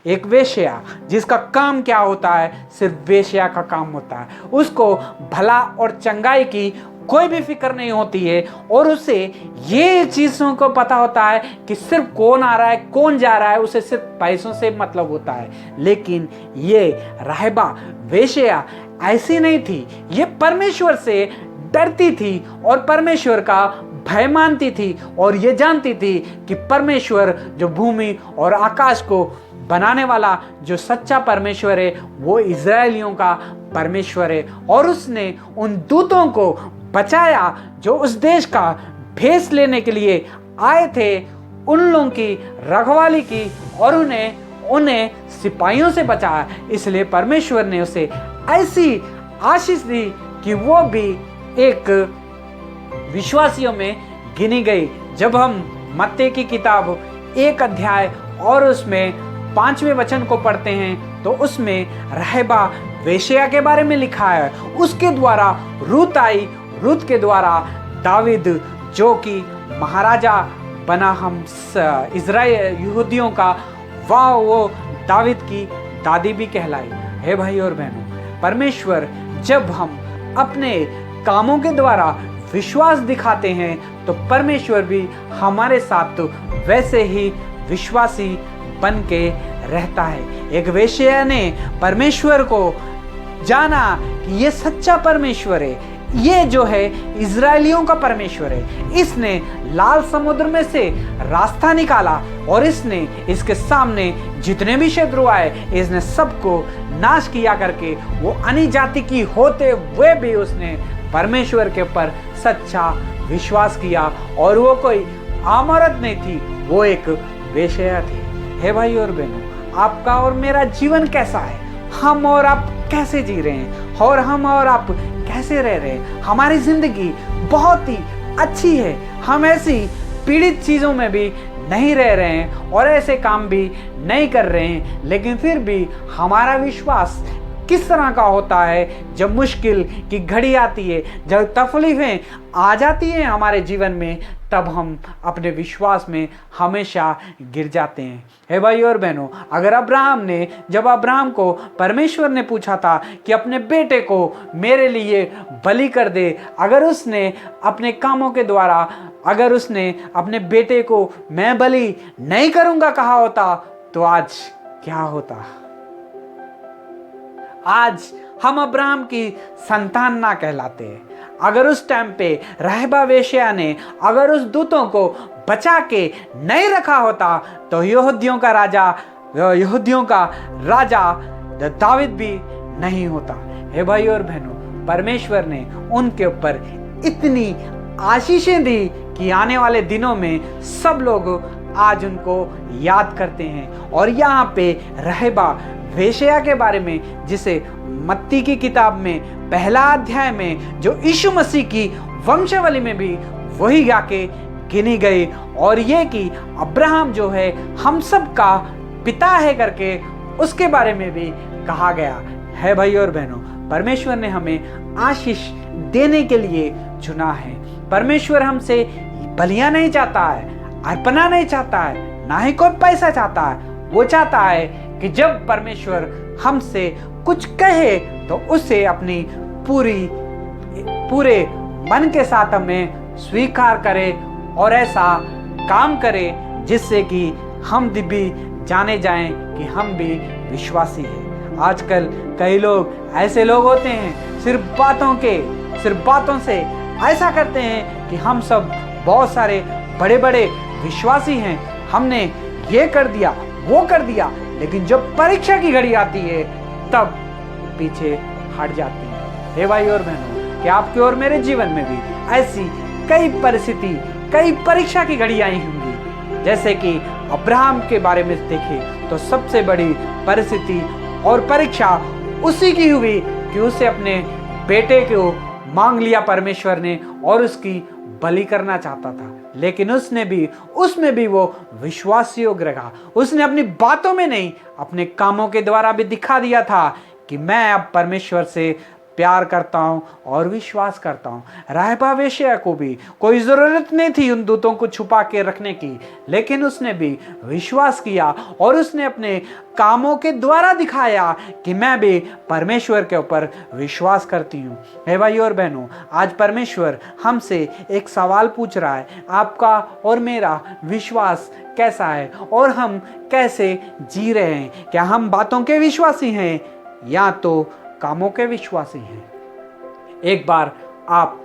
एक वेश्या जिसका काम क्या होता है, सिर्फ वेश्या का काम होता है। उसको भला और चंगाई की कोई भी फिक्र नहीं होती है और उसे ये चीज़ों को पता होता है कि सिर्फ कौन आ रहा है कौन जा रहा है, उसे सिर्फ पैसों से मतलब होता है। लेकिन ये राहिबा वेश्या ऐसी नहीं थी, ये परमेश्वर से डरती थी और परमेश्वर का भय मानती थी और ये जानती थी कि परमेश्वर जो भूमि और आकाश को बनाने वाला जो सच्चा परमेश्वर है वो इज़राइलियों का परमेश्वर है। और उसने उन दूतों को बचाया जो उस देश का भेष लेने के लिए आए थे, उन लोगों की रखवाली की और उन्हें सिपाहियों से बचाया। इसलिए परमेश्वर ने उसे ऐसी आशीष दी कि वो भी एक विश्वासियों में गिनी गई। जब हम मत्ती की किताब 1 अध्याय और उसमें 5वें वचन को पढ़ते हैं तो उसमें राहिबा वेश्या के बारे में लिखा है। उसके द्वारा रूत आई, रूत के द्वारा दाविद जो कि महाराजा बना हम इज़राइल यहूदियों का, वो दाविद की दादी भी कहलाई। हे भाई और बहनों, परमेश्वर जब हम अपने कामों के द्वारा विश्वास दिखाते हैं तो परमेश्वर भी हमारे साथ तो वैसे ही विश्वासी बन के रहता है। एक वेश्या ने परमेश्वर को जाना कि ये सच्चा परमेश्वर है, ये जो है इज़राइलियों का परमेश्वर है। इसने लाल समुद्र में से रास्ता निकाला और इसने इसके सामने जितने भी शत्रु आए इसने सबको नाश किया करके वो अन्य जाति की होते हुए भी उसने परमेश्वर के ऊपर सच्चा विश्वास किया। और वो कोई आम औरत नहीं थी, वो एक वेश्या थी। हे भाई और बहनों, आपका और मेरा जीवन कैसा है? हम और आप कैसे जी रहे हैं और हम और आप कैसे रह रहे हैं? हमारी जिंदगी बहुत ही अच्छी है, हम ऐसी पीड़ित चीज़ों में भी नहीं रह रहे हैं और ऐसे काम भी नहीं कर रहे हैं। लेकिन फिर भी हमारा विश्वास किस तरह का होता है? जब मुश्किल की घड़ी आती है, जब तकलीफें आ जाती हैं हमारे जीवन में, तब हम अपने विश्वास में हमेशा गिर जाते हैं। हे भाई और बहनों, अगर जब अब्राहम को परमेश्वर ने पूछा था कि अपने बेटे को मेरे लिए बलि कर दे, अगर उसने अपने कामों के द्वारा अगर उसने अपने बेटे को मैं बलि नहीं करूंगा कहा होता तो आज क्या होता? आज हम अब्राहम की संतान ना कहलाते। अगर उस टाइम पे राहिबा वेश्या ने अगर उस दूतों को बचा के नहीं रखा होता तो यहूदियों का राजा दाविद भी नहीं होता। हे भाई और बहनों, परमेश्वर ने उनके ऊपर इतनी आशीषें दी कि आने वाले दिनों में सब लोग आज उनको याद करते हैं। और यहाँ पे राहिबा वेश्या के बारे में, जिसे मत्ती की किताब में 1 अध्याय में जो यीशु मसीह की वंशावली में भी वही जाके गिनी गई, और ये कि अब्राहम जो है हम सब का पिता है करके उसके बारे में भी कहा गया है। भाई और बहनों, परमेश्वर ने हमें आशीष देने के लिए चुना है। परमेश्वर हमसे बलियां नहीं चाहता है, अर्पणा नहीं चाहता है, ना ही कोई पैसा चाहता है। वो चाहता है कि जब परमेश्वर हमसे कुछ कहे तो उसे अपनी पूरे मन के साथ हमें स्वीकार करे और ऐसा काम करे जिससे कि हम भी जाने जाएं कि हम भी विश्वासी हैं। आजकल कई लोग ऐसे लोग होते हैं सिर्फ बातों से ऐसा करते हैं कि हम सब बहुत सारे बड़े बड़े विश्वासी हैं, हमने ये कर दिया वो कर दिया, लेकिन जब परीक्षा की घड़ी आती है तब पीछे हट जाते हैं। हे भाई और बहनों, क्या आपके और मेरे जीवन में भी ऐसी कई परिस्थिति, कई परीक्षा की घड़ी आई होंगी? जैसे कि अब्राहम के बारे में देखें तो सबसे बड़ी परिस्थिति और परीक्षा उसी की हुई कि उसे अपने बेटे को मांग लिया परमेश्वर ने और उसकी बलि करना चाहता था, लेकिन उसमें भी वो विश्वासी योग्य रहा। उसने अपनी बातों में नहीं, अपने कामों के द्वारा भी दिखा दिया था कि मैं अब परमेश्वर से प्यार करता हूँ और विश्वास करता हूँ। राहबा वेश्या को भी कोई ज़रूरत नहीं थी उन दूतों को छुपा के रखने की, लेकिन उसने भी विश्वास किया और उसने अपने कामों के द्वारा दिखाया कि मैं भी परमेश्वर के ऊपर विश्वास करती हूँ। हे भाई और बहनों, आज परमेश्वर हमसे एक सवाल पूछ रहा है, आपका और मेरा विश्वास कैसा है और हम कैसे जी रहे हैं? क्या हम बातों के विश्वासी हैं या तो कामों के विश्वासी हैं? एक बार आप